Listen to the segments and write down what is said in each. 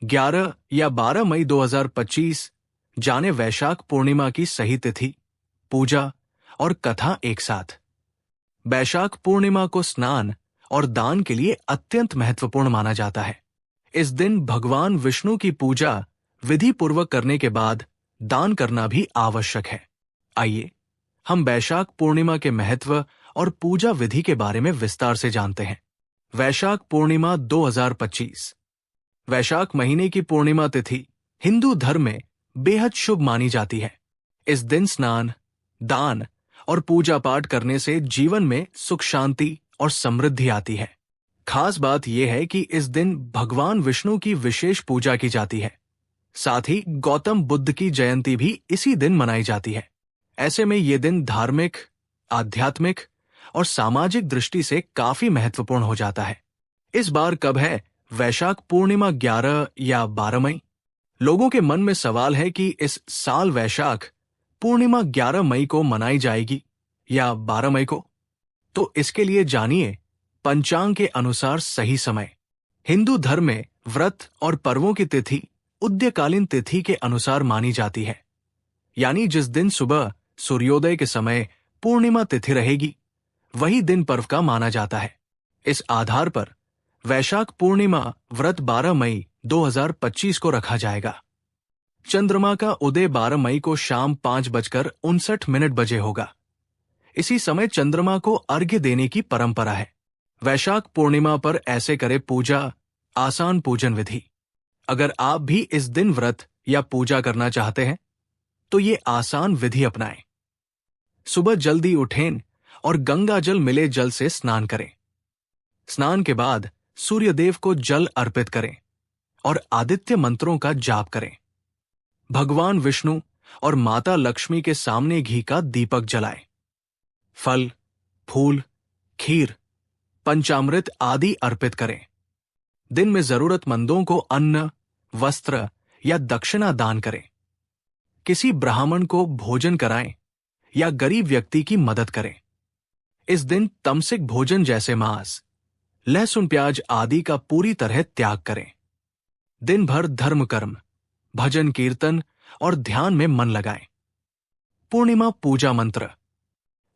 11 या 12 मई 2025 जाने वैशाख पूर्णिमा की सही तिथि, पूजा और कथा एक साथ। वैशाख पूर्णिमा को स्नान और दान के लिए अत्यंत महत्वपूर्ण माना जाता है। इस दिन भगवान विष्णु की पूजा विधि पूर्वक करने के बाद दान करना भी आवश्यक है। आइए हम वैशाख पूर्णिमा के महत्व और पूजा विधि के बारे में विस्तार से जानते हैं। वैशाख पूर्णिमा 2025। वैशाख महीने की पूर्णिमा तिथि हिंदू धर्म में बेहद शुभ मानी जाती है। इस दिन स्नान, दान और पूजा पाठ करने से जीवन में सुख शांति और समृद्धि आती है। खास बात यह है कि इस दिन भगवान विष्णु की विशेष पूजा की जाती है। साथ ही गौतम बुद्ध की जयंती भी इसी दिन मनाई जाती है। ऐसे में ये दिन धार्मिक, आध्यात्मिक और सामाजिक दृष्टि से काफी महत्वपूर्ण हो जाता है। इस बार कब है वैशाख पूर्णिमा, 11 या 12 मई? लोगों के मन में सवाल है कि इस साल वैशाख पूर्णिमा 11 मई को मनाई जाएगी या 12 मई को। तो इसके लिए जानिए पंचांग के अनुसार सही समय। हिंदू धर्म में व्रत और पर्वों की तिथि उदयकालीन तिथि के अनुसार मानी जाती है, यानी जिस दिन सुबह सूर्योदय के समय पूर्णिमा तिथि रहेगी वही दिन पर्व का माना जाता है। इस आधार पर वैशाख पूर्णिमा व्रत 12 मई 2025 को रखा जाएगा। चंद्रमा का उदय 12 मई को शाम 5:59 बजे होगा। इसी समय चंद्रमा को अर्घ्य देने की परंपरा है। वैशाख पूर्णिमा पर ऐसे करे पूजा, आसान पूजन विधि। अगर आप भी इस दिन व्रत या पूजा करना चाहते हैं तो ये आसान विधि अपनाएं। सुबह जल्दी उठें और गंगा जल मिले जल से स्नान करें। स्नान के बाद सूर्यदेव को जल अर्पित करें और आदित्य मंत्रों का जाप करें। भगवान विष्णु और माता लक्ष्मी के सामने घी का दीपक जलाएं। फल, फूल, खीर, पंचामृत आदि अर्पित करें। दिन में जरूरतमंदों को अन्न, वस्त्र या दक्षिणा दान करें। किसी ब्राह्मण को भोजन कराएं या गरीब व्यक्ति की मदद करें। इस दिन तमसिक भोजन जैसे मांस, लहसुन, प्याज आदि का पूरी तरह त्याग करें। दिन भर धर्म कर्म, भजन कीर्तन और ध्यान में मन लगाएं। पूर्णिमा पूजा मंत्र।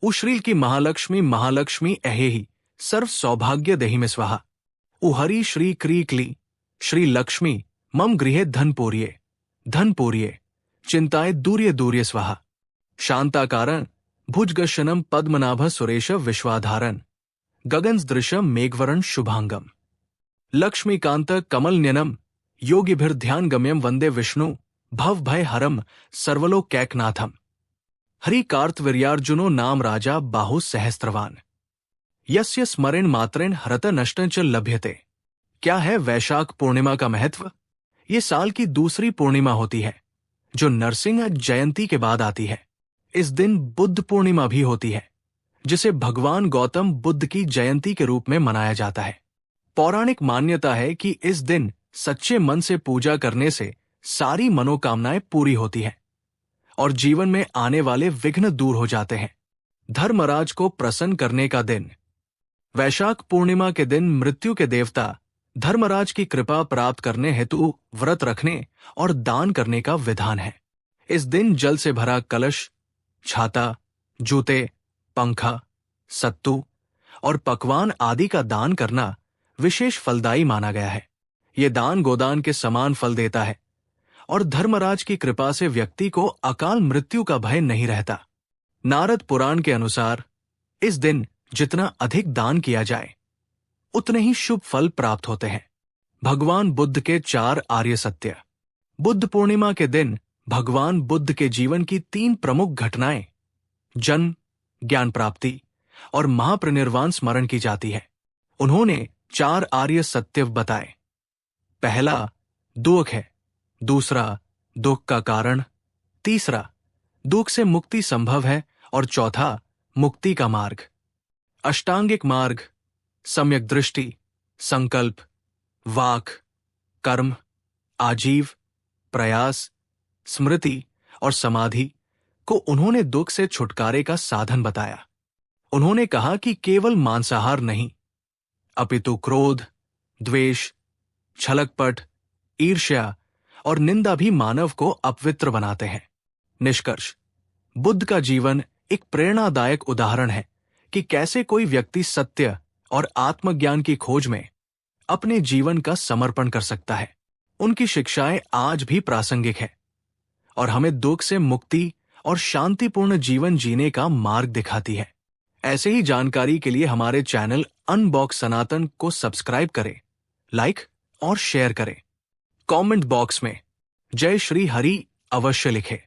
उश्रील की महालक्ष्मी महालक्ष्मी अहेहि सर्व सौभाग्य देहि में स्वाहा। उहरि श्री क्री क्ली श्री लक्ष्मी मम गृहे धन पूर्ये चिंताए दूर्य दूर्य स्वाहा। शांताकारं भुजगशनं पद्मनाभ सुरेश विश्वाधारं गगनसदृशं मेघवरण शुभांगम। लक्ष्मीकांत कमलनयनं योगिभिर्ध्यानगम्यं वंदे विष्णु भव भय हरम सर्वलोकैकनाथम। हरि कार्तवीर्यार्जुनो नाम राजा बाहु सहस्त्रवान यस्य स्मरेण मात्रेण हरत नष्टं च लभ्यते। क्या है वैशाख पूर्णिमा का महत्व? ये साल की दूसरी पूर्णिमा होती है जो नरसिंह जयंती के बाद आती है। इस दिन बुद्ध पूर्णिमा भी होती है जिसे भगवान गौतम बुद्ध की जयंती के रूप में मनाया जाता है। पौराणिक मान्यता है कि इस दिन सच्चे मन से पूजा करने से सारी मनोकामनाएं पूरी होती हैं और जीवन में आने वाले विघ्न दूर हो जाते हैं। धर्मराज को प्रसन्न करने का दिन। वैशाख पूर्णिमा के दिन मृत्यु के देवता धर्मराज की कृपा प्राप्त करने हेतु व्रत रखने और दान करने का विधान है। इस दिन जल से भरा कलश, छाता, जूते, पंखा, सत्तू और पकवान आदि का दान करना विशेष फलदायी माना गया है। ये दान गोदान के समान फल देता है और धर्मराज की कृपा से व्यक्ति को अकाल मृत्यु का भय नहीं रहता। नारद पुराण के अनुसार इस दिन जितना अधिक दान किया जाए उतने ही शुभ फल प्राप्त होते हैं। भगवान बुद्ध के 4 आर्य सत्य। बुद्ध पूर्णिमा के दिन भगवान बुद्ध के जीवन की 3 प्रमुख घटनाएं जन्म, ज्ञान प्राप्ति और महापरिनिर्वाण स्मरण की जाती है। उन्होंने 4 आर्य सत्य बताए। पहला दुख है, दूसरा दुख का कारण, तीसरा दुख से मुक्ति संभव है और चौथा मुक्ति का मार्ग। अष्टांगिक मार्ग सम्यक दृष्टि, संकल्प, वाक, कर्म, आजीव, प्रयास, स्मृति और समाधि को उन्होंने दुख से छुटकारे का साधन बताया। उन्होंने कहा कि केवल मांसाहार नहीं अपितु क्रोध, द्वेष, छलकपट, ईर्ष्या और निंदा भी मानव को अपवित्र बनाते हैं। निष्कर्ष, बुद्ध का जीवन एक प्रेरणादायक उदाहरण है कि कैसे कोई व्यक्ति सत्य और आत्मज्ञान की खोज में अपने जीवन का समर्पण कर सकता है। उनकी शिक्षाएं आज भी प्रासंगिक हैं और हमें दुख से मुक्ति और शांतिपूर्ण जीवन जीने का मार्ग दिखाती है। ऐसे ही जानकारी के लिए हमारे चैनल अनबॉक्स सनातन को सब्सक्राइब करें, लाइक और शेयर करें। कमेंट बॉक्स में जय श्री हरि अवश्य लिखें।